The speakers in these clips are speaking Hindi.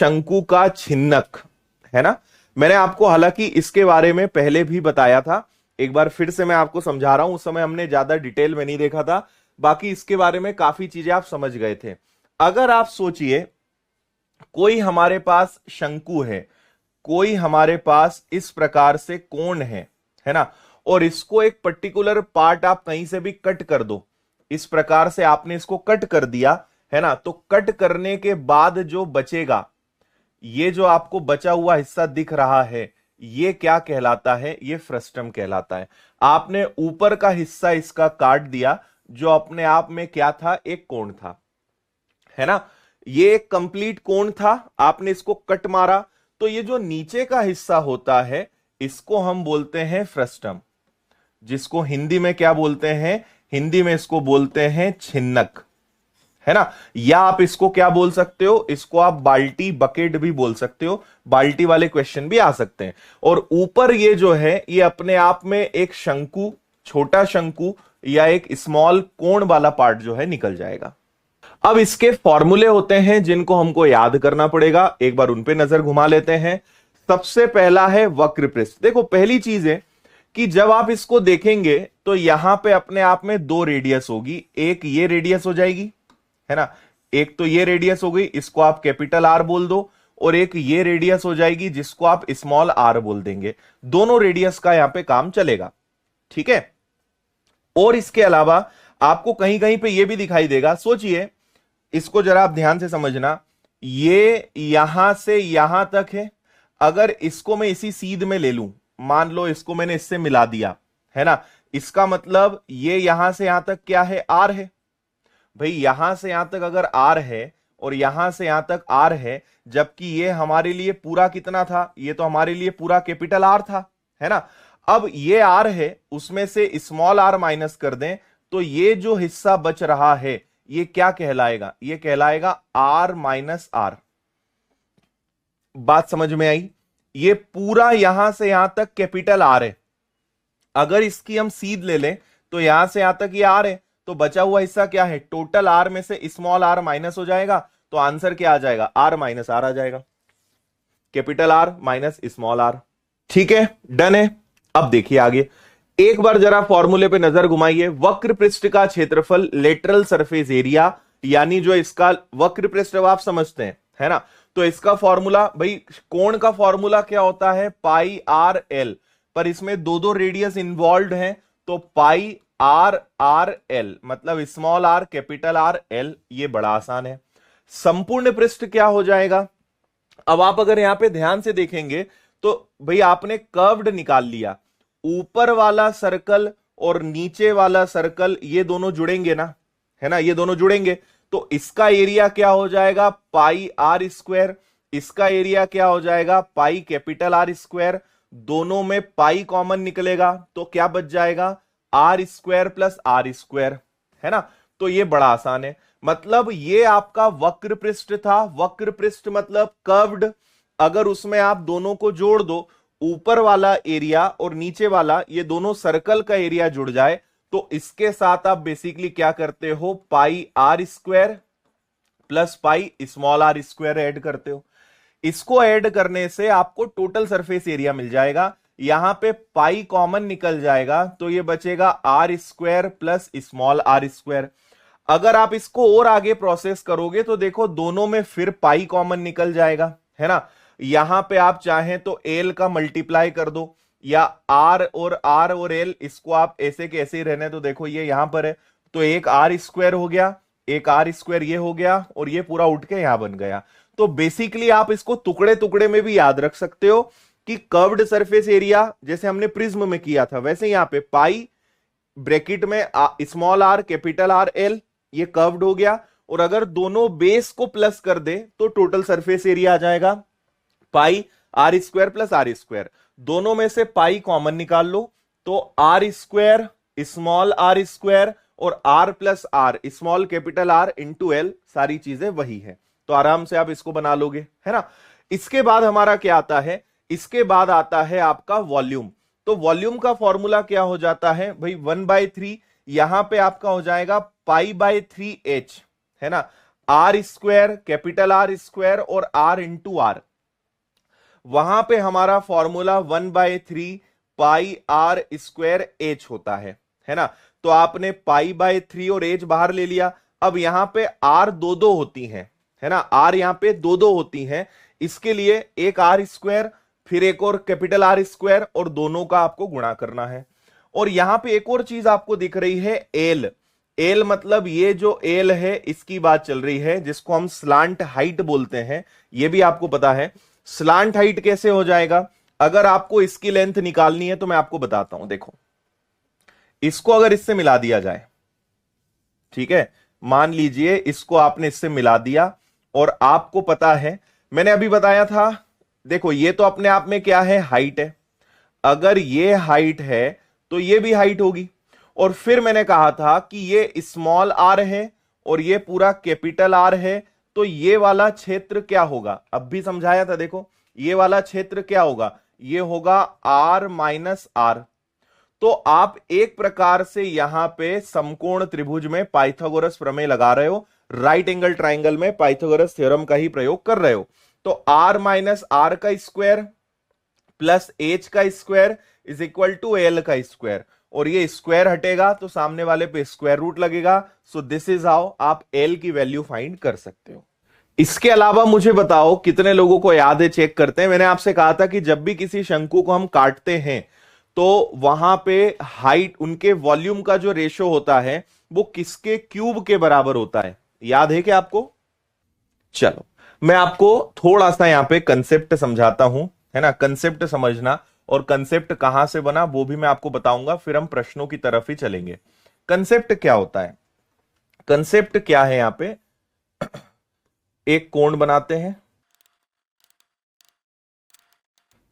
शंकु का छिन्नक, है ना। मैंने आपको हालांकि इसके बारे में पहले भी बताया था, एक बार फिर से मैं आपको समझा रहा हूं। उस समय हमने ज्यादा डिटेल में नहीं देखा था, बाकी इसके बारे में काफी चीजें आप समझ गए थे। अगर आप सोचिए कोई हमारे पास शंकु है, कोई हमारे पास इस प्रकार से कोण है ना, और इसको एक पर्टिकुलर पार्ट आप कहीं से भी कट कर दो, इस प्रकार से आपने इसको कट कर दिया, है ना, तो कट करने के बाद जो बचेगा, ये जो आपको बचा हुआ हिस्सा दिख रहा है, ये क्या कहलाता है? ये फ्रस्टम कहलाता है। आपने ऊपर का हिस्सा इसका काट दिया, जो अपने आप में क्या था? एक कोण था, है ना। ये एक कंप्लीट कोण था, आपने इसको कट मारा, तो ये जो नीचे का हिस्सा होता है इसको हम बोलते हैं फ्रस्टम, जिसको हिंदी में क्या बोलते हैं? हिंदी में इसको बोलते हैं छिन्नक, है ना। या आप इसको क्या बोल सकते हो? इसको आप बाल्टी, बकेट भी बोल सकते हो, बाल्टी वाले क्वेश्चन भी आ सकते हैं। और ऊपर ये जो है ये अपने आप में एक शंकु, छोटा शंकु या एक स्मॉल कोण वाला पार्ट जो है निकल जाएगा। अब इसके फॉर्मूले होते हैं जिनको हमको याद करना पड़ेगा, एक बार उन पे नजर घुमा लेते हैं। सबसे पहला है वक्र पृष्ठ। देखो पहली चीज है कि जब आप इसको देखेंगे तो यहां पे अपने आप में दो रेडियस होगी, एक ये रेडियस हो जाएगी, है ना, एक तो ये रेडियस हो गई, इसको आप कैपिटल आर बोल दो, और एक ये रेडियस हो जाएगी जिसको आप स्मॉल आर बोल देंगे। दोनों रेडियस का यहां पे काम चलेगा, ठीक है। और इसके अलावा आपको कहीं कहीं पे ये भी दिखाई देगा, सोचिए इसको जरा आप ध्यान से समझना, ये यहां से यहां तक है। अगर इसको मैं इसी सीध में ले लूं, मान लो इसको मैंने इससे मिला दिया, है ना, इसका मतलब ये यहां से यहां तक क्या है? आर है। भाई यहां से यहां तक अगर आर है और यहां से यहां तक आर है, जबकि ये हमारे लिए पूरा कितना था? ये तो हमारे लिए पूरा कैपिटल आर था, है ना। अब ये आर है, उसमें से स्मॉल आर माइनस कर दें तो ये जो हिस्सा बच रहा है ये क्या कहलाएगा? ये कहलाएगा आर माइनस आर। बात समझ में आई? ये पूरा यहां से यहां तक कैपिटल आर है, अगर इसकी हम सीध ले लें तो यहां से यहां तक ये आर है, तो बचा हुआ हिस्सा क्या है? टोटल आर में से स्मॉल आर माइनस हो जाएगा, तो आंसर क्या आ जाएगा? आर माइनस आर आ जाएगा, capital R minus small R. ठीक है, डन है। अब देखिए आगे, एक बार जरा फॉर्मूले पे नजर घुमाइए। वक्र पृष्ठ का क्षेत्रफल लेटरल सरफेस एरिया, यानी जो इसका वक्र पृष्ठ आप समझते हैं, है ना, तो इसका फॉर्मूला, भाई कोण का फॉर्मूला क्या होता है? पाई आर एल, पर इसमें दो दो रेडियस इन्वॉल्व हैं, तो पाई आर आर एल, मतलब small are capital R L. ये बड़ा आसान है। संपूर्ण पृष्ठ क्या हो जाएगा? अब आप अगर यहां पे ध्यान से देखेंगे तो भाई आपने कर्व्ड निकाल लिया, ऊपर वाला सर्कल और नीचे वाला सर्कल ये दोनों जुड़ेंगे ना, है ना, ये दोनों जुड़ेंगे, तो इसका एरिया क्या हो जाएगा? Pi are square. इसका एरिया क्या हो जाएगा? Pi capital R square. दोनों में पाई कॉमन निकलेगा तो क्या बच जाएगा? R square plus are square, है ना। तो ये बड़ा आसान है, मतलब ये आपका वक्र पृष्ठ था। वक्र पृष्ठ मतलब कर्व्ड, अगर उसमें आप दोनों को जोड़ दो, ऊपर वाला एरिया और नीचे वाला, ये दोनों सर्कल का एरिया जुड़ जाए, तो इसके साथ आप बेसिकली क्या करते हो? Pi are square plus pi small are square add करते हो। इसको ऐड करने से आपको टोटल सरफेस एरिया मिल जाएगा। यहां पे पाई कॉमन निकल जाएगा तो ये बचेगा R square plus small are square. अगर आप इसको और आगे प्रोसेस करोगे तो देखो दोनों में फिर पाई कॉमन निकल जाएगा, है ना। यहां पे आप चाहें तो एल का मल्टीप्लाई कर दो, या आर और एल, इसको आप ऐसे के ऐसे ही रहने तो देखो ये यहां पर है, तो एक आर स्क्वायर हो गया, एक आर स्क्वायर ये हो गया, और ये पूरा उठ के यहां बन गया। तो बेसिकली आप इसको टुकड़े टुकड़े में भी याद रख सकते हो कि कर्व्ड सरफेस एरिया जैसे हमने प्रिज्म में किया था, वैसे यहां पे पाई ब्रैकेट में small are capital R L, ये कर्व्ड हो गया, और अगर दोनों बेस को प्लस कर दे तो टोटल सरफेस एरिया आ जाएगा pi are square plus are square. दोनों में से पाई कॉमन निकाल लो, तो r square small are square और r plus r small capital r into l, सारी चीजें वही है, तो आराम से आप इसको बना लोगे, है ना। इसके बाद हमारा क्या आता है? इसके बाद आता है आपका वॉल्यूम। तो वॉल्यूम का फॉर्मूला क्या हो जाता है भाई? 1/3, यहां पे आपका हो जाएगा पाई बाय 3h, है ना। R square, capital R square और आर इंटू आर, वहां पे हमारा formula 1/3 pi are square H होता है ना। तो आपने पाई/3 और एच बाहर ले लिया। अब यहां पे आर दो दो होती हैं, है ना, आर यहां पे दो दो होती हैं, इसके लिए एक आर स्क्वायर फिर एक और कैपिटल आर स्क्वायर और दोनों का आपको गुणा करना है। और यहां पे एक और चीज आपको दिख रही है एल। एल मतलब ये जो एल है इसकी बात चल रही है, जिसको हम स्लांट हाइट बोलते हैं, ये भी आपको पता है। स्लांट हाइट कैसे हो जाएगा, अगर आपको इसकी लेंथ निकालनी है तो मैं आपको बताता हूं। देखो, इसको अगर इससे मिला दिया जाए, ठीक है, मान लीजिए इसको आपने इससे मिला दिया और आपको पता है, मैंने अभी बताया था, देखो ये तो अपने आप में क्या है, हाइट है। अगर ये हाइट है तो ये भी हाइट होगी। और फिर मैंने कहा था कि ये स्मॉल आर है और ये पूरा कैपिटल आर है, तो ये वाला क्षेत्र क्या होगा, अब भी समझाया था। देखो ये वाला क्षेत्र क्या होगा, ये होगा आर माइनस आर। तो आप एक प्रकार से यहां पे समकोण त्रिभुज में पाइथागोरस प्रमेय लगा रहे हो, राइट एंगल ट्राइंगल में पाइथागोरस थ्योरम का ही प्रयोग कर रहे हो। तो आर माइनस आर का स्क्वायर प्लस एच का square is equal to L का स्क्वायर, और ये स्क्वायर हटेगा तो सामने वाले पे स्क्वायर रूट लगेगा। सो दिस इज हाउ आप एल की वैल्यू फाइंड कर सकते हो। इसके अलावा मुझे बताओ कितने लोगों को याद है, चेक करते हैं। मैंने आपसे कहा था कि जब भी किसी शंकु को हम काटते हैं तो वहां पे हाइट, उनके वॉल्यूम का जो रेशो होता है वो किसके क्यूब के बराबर होता है, याद है क्या आपको? चलो मैं आपको थोड़ा सा यहां पे कंसेप्ट समझाता हूं, है ना। कंसेप्ट समझना और कंसेप्ट कहां से बना वो भी मैं आपको बताऊंगा, फिर हम प्रश्नों की तरफ ही चलेंगे। कंसेप्ट क्या होता है, कंसेप्ट क्या है, यहां पे एक कोण बनाते हैं,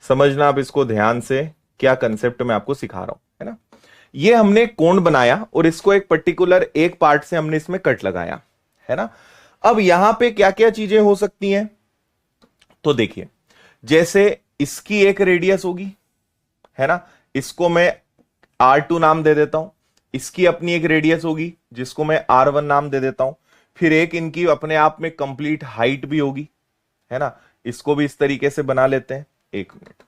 समझना आप इसको ध्यान से, क्या कंसेप्ट मैं आपको सिखा रहा हूं, है ना। ये हमने कोण बनाया और इसको एक पर्टिकुलर एक पार्ट से हमने इसमें कट लगाया, है ना। अब यहां पे क्या क्या चीजें हो सकती हैं, तो देखिए, जैसे इसकी एक रेडियस होगी, है ना, इसको मैं R2 नाम दे देता हूं। इसकी अपनी एक रेडियस होगी जिसको मैं R1 नाम दे देता हूं। फिर एक इनकी अपने आप में कंप्लीट हाइट भी होगी, है ना, इसको भी इस तरीके से बना लेते हैं। एक मिनट,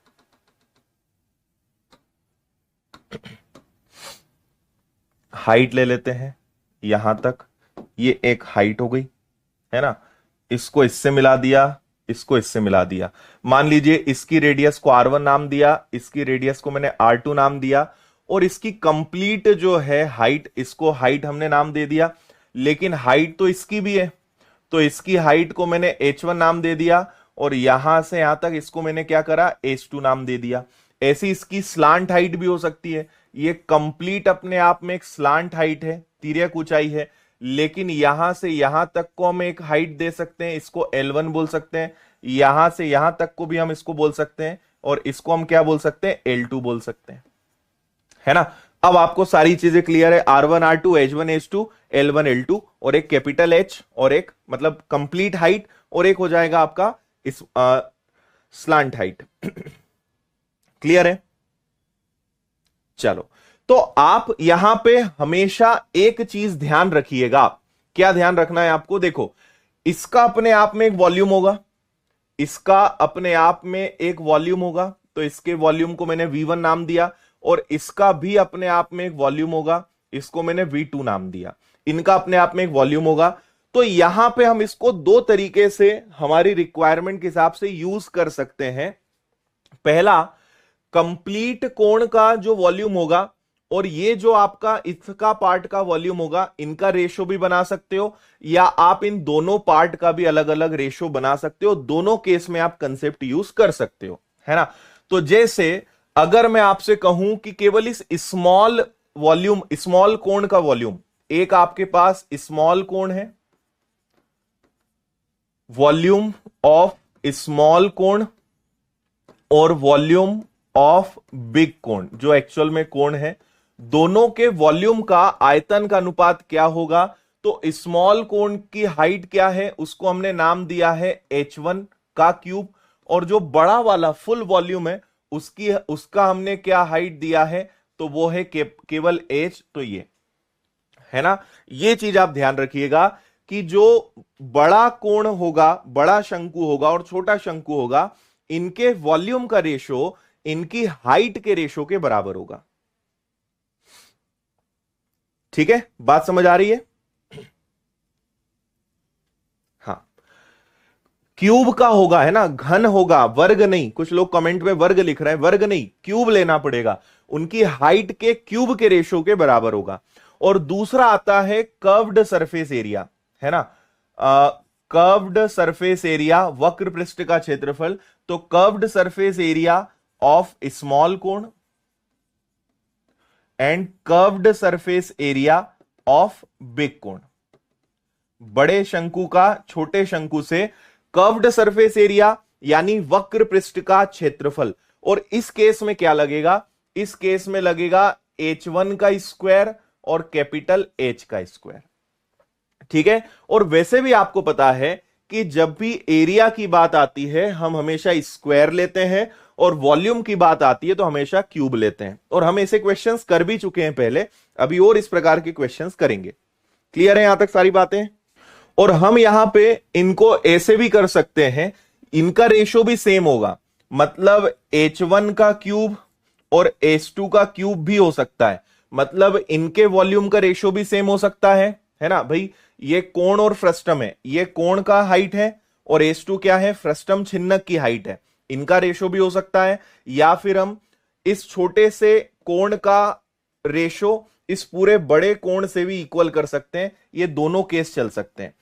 हाइट ले लेते हैं यहां तक, ये एक हाइट हो गई, है ना। इसको इससे मिला दिया, इसको इससे मिला दिया। मान लीजिए इसकी रेडियस को R1 नाम दिया, इसकी रेडियस को मैंने R2 नाम दिया, और इसकी कंप्लीट जो है हाइट, इसको हाइट हमने नाम दे दिया। लेकिन हाइट तो इसकी भी है, तो इसकी हाइट को मैंने H1 नाम दे दिया, और यहां से यहां तक इसको मैंने क्या करा, H2 नाम दे दिया। ऐसी इसकी स्लांट हाइट भी हो सकती है। ये कंप्लीट अपने आप में एक स्लांट हाइट है, तिर्यक ऊंचाई है, लेकिन यहां से यहां तक को हम एक हाइट दे सकते हैं, इसको L1 बोल सकते हैं। यहां से यहां तक को भी हम इसको बोल सकते हैं, और इसको हम क्या बोल सकते हैं, L2 बोल सकते हैं, है ना। अब आपको सारी चीजें क्लियर है, R1 R2 H1 H2 L1 L2, और एक कैपिटल H, और एक मतलब कंप्लीट हाइट, और एक हो जाएगा आपका इस स्लांट हाइट। क्लियर है? चलो, तो आप यहां पे हमेशा एक चीज ध्यान रखिएगा। क्या ध्यान रखना है आपको? देखो, इसका अपने आप में एक वॉल्यूम होगा, इसका अपने आप में एक वॉल्यूम होगा, तो इसके वॉल्यूम को मैंने V1 नाम दिया, और इसका भी अपने आप में एक वॉल्यूम होगा, इसको मैंने V2 नाम दिया। इनका अपने आप में एक वॉल्यूम होगा। तो यहां पे हम इसको दो तरीके से हमारी रिक्वायरमेंट के हिसाब से यूज कर सकते हैं। पहला, कंप्लीट कोण का जो वॉल्यूम होगा और ये जो आपका इसका पार्ट का वॉल्यूम होगा, इनका रेशो भी बना सकते हो, या आप इन दोनों पार्ट का भी अलग अलग रेशो बना सकते हो। दोनों केस में आप कंसेप्ट यूज कर सकते हो, है ना। तो जैसे अगर मैं आपसे कहूं कि केवल इस स्मॉल वॉल्यूम, स्मॉल कोण का वॉल्यूम, एक आपके पास स्मॉल कोण है, वॉल्यूम ऑफ स्मॉल कोण, और वॉल्यूम ऑफ बिग कोण जो एक्चुअल में कोण है, दोनों के वॉल्यूम का आयतन का अनुपात क्या होगा? तो स्मॉल कोण की हाइट क्या है, उसको हमने नाम दिया है H1 का क्यूब, और जो बड़ा वाला फुल वॉल्यूम है उसका हमने क्या हाइट दिया है, तो वो है केवल H। तो ये है ना, ये चीज आप ध्यान रखिएगा। कि जो बड़ा कोण होगा, बड़ा शंकु होगा और छोटा शंकु होगा, इनके वॉल्यूम का रेशो इनकी हाइट के रेशो के बराबर होगा। ठीक है, बात समझ आ रही है? हाँ, क्यूब का होगा, है ना, घन होगा, वर्ग नहीं। कुछ लोग कमेंट में वर्ग लिख रहे हैं, वर्ग नहीं, क्यूब लेना पड़ेगा। उनकी हाइट के क्यूब के रेशो के बराबर होगा। और दूसरा आता है कर्व्ड सरफेस एरिया, है ना, कर्व्ड सरफेस एरिया, वक्र पृष्ठ का क्षेत्रफल। तो curved surface area of small cone and curved surface area of big cone. बड़े शंकु का छोटे शंकु से कर्व्ड सरफेस एरिया यानी वक्र पृष्ठ का क्षेत्रफल। और इस केस में क्या लगेगा? इस केस में लगेगा h1 का स्क्वायर और कैपिटल H का स्क्वायर। ठीक है, और वैसे भी आपको पता है कि जब भी एरिया की बात आती है हम हमेशा स्क्वायर लेते हैं, और वॉल्यूम की बात आती है तो हमेशा क्यूब लेते हैं। और हम ऐसे क्वेश्चंस कर भी चुके हैं पहले, अभी और इस प्रकार के क्वेश्चंस करेंगे। क्लियर है यहां तक सारी बातें? और हम यहां पे इनको ऐसे भी कर सकते हैं, इनका रेशो भी सेम होगा, मतलब h1 का क्यूब और h2 का क्यूब भी हो सकता है, मतलब इनके वॉल्यूम का रेशो भी सेम हो सकता है ना भाई। ये कोण और फ्रस्टम है, ये कोण का हाइट है और h2 क्या है? फ्रस्टम छिन्नक की हाइट है। इनका रेशो भी हो सकता है, या फिर हम इस छोटे से कोण का रेशो इस पूरे बड़े कोण से भी इक्वल कर सकते हैं। ये दोनों केस चल सकते हैं।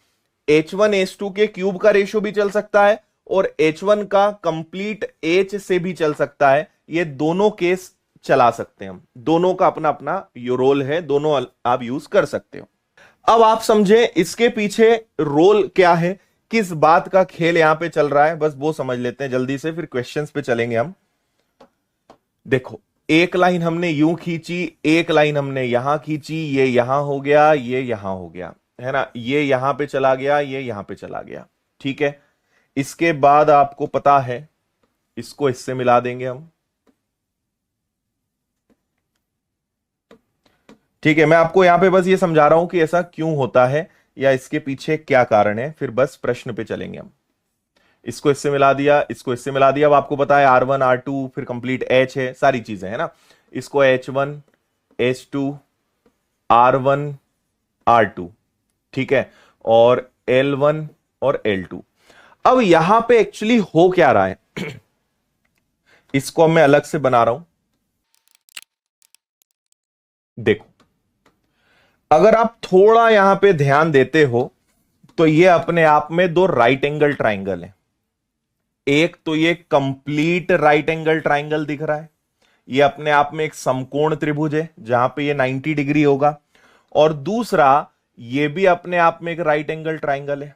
h1 h2 के क्यूब का रेशो भी चल सकता है और h1 का कंप्लीट h से भी चल सकता है। ये दोनों केस चला सकते हैं हम, दोनों का अपना अपना रोल है, दोनों आप यूज कर सकते हो। अब आप समझे इसके पीछे रोल क्या है, किस बात का खेल यहां पे चल रहा है, बस वो समझ लेते हैं जल्दी से, फिर क्वेश्चंस पे चलेंगे हम। देखो, एक लाइन हमने यूं खींची, एक लाइन हमने यहां खींची, ये यहां हो गया, ये यहां हो गया, है ना, ये यहां पे चला गया, ये यहां पे चला गया। ठीक है, इसके बाद आपको पता है इसको इससे मिला देंगे हम। ठीक है, मैं आपको यहां पे बस ये समझा रहा हूं कि ऐसा क्यों होता है या इसके पीछे क्या कारण है, फिर बस प्रश्न पे चलेंगे हम। इसको इससे मिला दिया, इसको इससे मिला दिया। अब आपको पता है R1 R2 फिर कंप्लीट H है, सारी चीजें है ना। इसको H1 H2 R1 R2, ठीक है, और L1 और L2। अब यहां पे एक्चुअली हो क्या रहा है इसको मैं अलग से बना रहा हूं। देखो, अगर आप थोड़ा यहां पे ध्यान देते हो तो ये अपने आप में दो राइट एंगल ट्राइंगल है। एक तो ये कंप्लीट राइट एंगल ट्राइंगल दिख रहा है, ये अपने आप में एक समकोण त्रिभुज है जहां पे ये 90 डिग्री होगा। और दूसरा ये भी अपने आप में एक राइट एंगल ट्राइंगल है,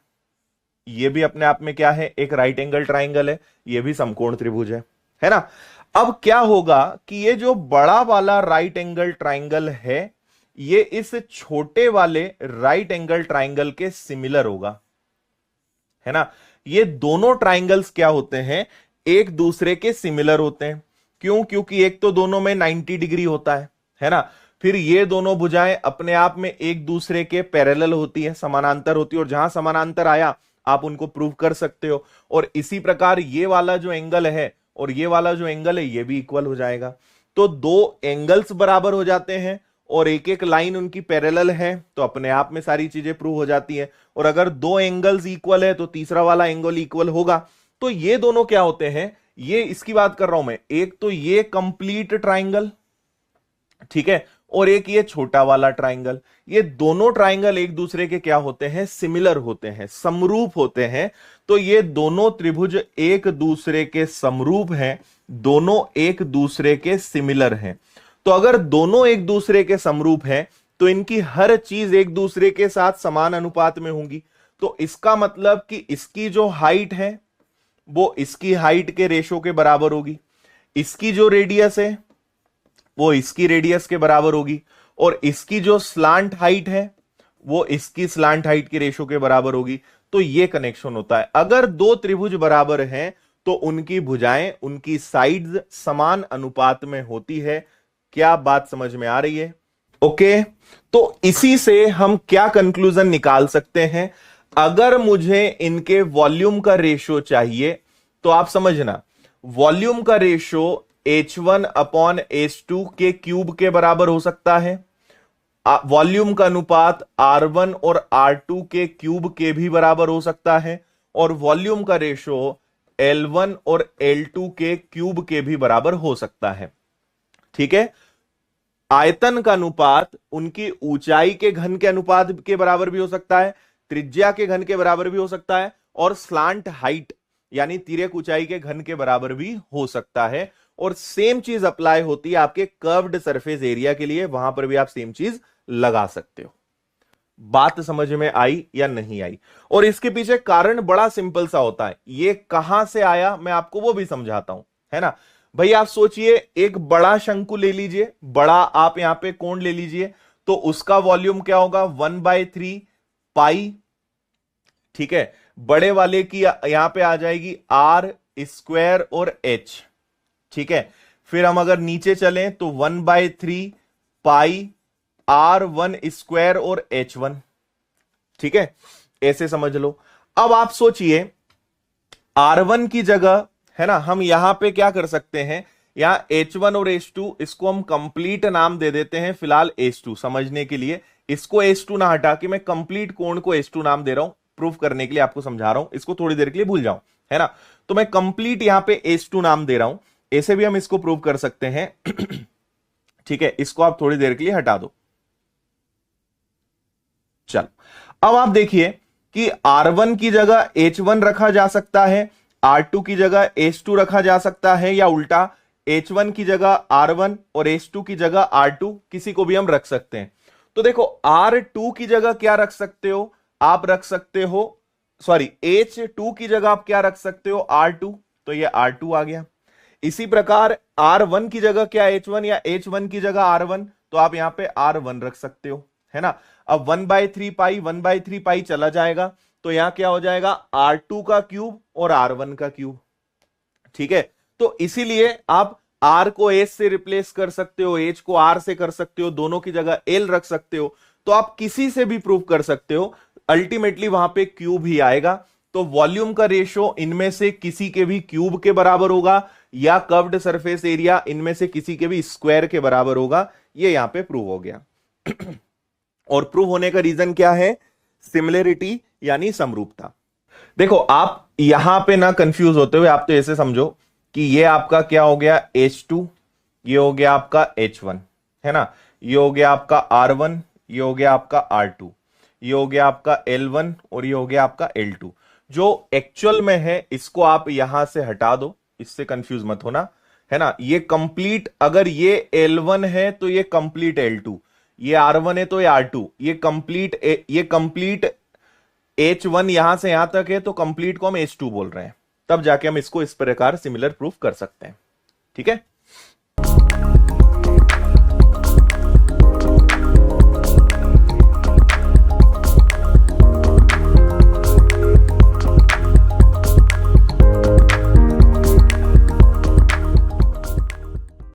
ये भी अपने आप में क्या है? एक राइट एंगल ट्राइंगल है, ये भी समकोण त्रिभुज है ना। अब क्या होगा कि ये जो बड़ा वाला राइट एंगल ट्राइंगल है ये इस छोटे वाले राइट एंगल ट्राइंगल के सिमिलर होगा, है ना। ये दोनों ट्राइंगल्स क्या होते हैं? एक दूसरे के सिमिलर होते हैं। क्यों? क्योंकि एक तो दोनों में 90 डिग्री होता है ना। फिर ये दोनों भुजाएं अपने आप में एक दूसरे के पैरेलल होती है, समानांतर होती है, और जहां समानांतर आया आप उनको प्रूव कर सकते हो। और इसी प्रकार ये वाला जो एंगल है और ये वाला जो एंगल है ये भी इक्वल हो जाएगा। तो दो एंगल्स बराबर हो जाते हैं और एक एक लाइन उनकी पैरेलल है, तो अपने आप में सारी चीजें प्रूव हो जाती है। और अगर दो एंगल्स इक्वल है तो तीसरा वाला एंगल इक्वल होगा। तो ये दोनों क्या होते हैं? ये इसकी बात कर रहा हूं मैं, एक तो ये कंप्लीट ट्राइंगल, ठीक है, और एक ये छोटा वाला ट्राइंगल। ये दोनों ट्राइंगल एक दूसरे के क्या होते हैं? सिमिलर होते हैं, समरूप होते हैं। तो ये दोनों त्रिभुज एक दूसरे के समरूप हैं, दोनों एक दूसरे के सिमिलर हैं। तो अगर दोनों एक दूसरे के समरूप हैं तो इनकी हर चीज एक दूसरे के साथ समान अनुपात में होंगी। तो इसका मतलब कि इसकी जो हाइट है वो इसकी हाइट के रेशो के बराबर होगी, इसकी जो रेडियस है वो इसकी रेडियस के बराबर होगी, और इसकी जो स्लांट हाइट है वो इसकी स्लांट हाइट के रेशो के बराबर होगी। तो ये कनेक्शन होता है। अगर दो त्रिभुज बराबर हैं तो उनकी भुजाएं, उनकी साइड्स समान अनुपात में होती है। क्या बात समझ में आ रही है? ओके, तो इसी से हम क्या कंक्लूजन निकाल सकते हैं? अगर मुझे इनके वॉल्यूम का रेशियो चाहिए तो आप समझना, वॉल्यूम का रेशियो H1/H2 के क्यूब के बराबर हो सकता है, वॉल्यूम का अनुपात R1 और R2 के क्यूब के भी बराबर हो सकता है, और वॉल्यूम का रेशियो L1 और L2 के क्यूब के भी बराबर हो सकता है। ठीक है, आयतन का अनुपात उनकी ऊंचाई के घन के अनुपात के बराबर भी हो सकता है, त्रिज्या के घन के बराबर भी हो सकता है, और स्लांट हाइट यानी तिर्यक ऊंचाई के घन के बराबर भी हो सकता है। और सेम चीज अप्लाई होती है आपके कर्व्ड सरफेस एरिया के लिए, वहां पर भी आप सेम चीज लगा सकते हो। बात समझ में आई या नहीं आई? और इसके पीछे कारण बड़ा सिंपल सा होता है, ये कहां से आया मैं आपको वो भी समझाता हूं, है ना। भाई आप सोचिए, एक बड़ा शंकु ले लीजिए, बड़ा आप यहां पे कोण ले लीजिए, तो उसका वॉल्यूम क्या होगा? 1/3 पाई। ठीक है, बड़े वाले की यहां पे आ जाएगी R स्क्वायर और H। ठीक है, फिर हम अगर नीचे चलें तो 1/3 पाई R1 स्क्वायर और H1। ठीक है, ऐसे समझ लो। अब आप सोचिए, R1 की जगह, है ना, हम यहां पे क्या कर सकते हैं, यहां H1 और H2 इसको हम कंप्लीट नाम दे देते हैं फिलहाल H2 समझने के लिए। इसको H2 ना हटा के मैं कंप्लीट कोण को H2 नाम दे रहा हूं, प्रूफ करने के लिए आपको समझा रहा हूं, इसको थोड़ी देर के लिए भूल जाऊं, है ना। तो मैं कंप्लीट यहां पे H2 नाम दे रहा हूं, ऐसे भी हम इसको प्रूव कर सकते हैं। ठीक है, इसको आप थोड़ी देर के लिए हटा दो। चलो, अब आप देखिए कि R1 की जगह H1 रखा जा सकता है, R2 की जगह H2 रखा जा सकता है, या उल्टा H1 की जगह R1 और H2 की जगह R2, किसी को भी हम रख सकते हैं। तो देखो, R2 की जगह क्या रख सकते हो? आप रख सकते हो, सॉरी, H2 की जगह आप क्या रख सकते हो? R2, तो ये R2 आ गया। इसी प्रकार R1 की जगह क्या H1, या H1 की जगह R1, तो आप यहां पे R1 रख सकते हो, है ना। अब 1/3 पाई 1/3 पाई चला जाएगा, तो यहां क्या हो जाएगा? R2 का क्यूब और R1 का क्यूब। ठीक है, तो इसीलिए आप R को H से रिप्लेस कर सकते हो, H को R से कर सकते हो, दोनों की जगह L रख सकते हो, तो आप किसी से भी प्रूव कर सकते हो, अल्टीमेटली वहां पे क्यूब ही आएगा। तो वॉल्यूम का रेशियो इनमें से किसी के भी क्यूब के बराबर होगा, या कर्व्ड सरफेस एरिया इनमें से किसी के भी स्क्वायर के बराबर होगा। ये यहां पे प्रूव हो गया। और प्रूव होने का रीजन क्या है? सिमिलरिटी यानी समरूपता। देखो, आप यहां पे ना कंफ्यूज होते हुए आप तो ऐसे समझो कि ये आपका क्या हो गया? H2, ये हो गया आपका H1, है ना, ये हो गया आपका R1, ये हो गया आपका R2, ये हो गया आपका L1 और ये हो गया आपका L2। जो एक्चुअल में है इसको आप यहां से हटा दो, इससे कंफ्यूज मत होना, है ना। ये कंप्लीट, अगर ये L1 है तो ये कंप्लीट L2, ये R1 है तो ये R2, ये कंप्लीट H1 यहां से यहां तक है, तो कंप्लीट को हम H2 बोल रहे हैं, तब जाके हम इसको इस प्रकार सिमिलर प्रूफ कर सकते हैं। ठीक है,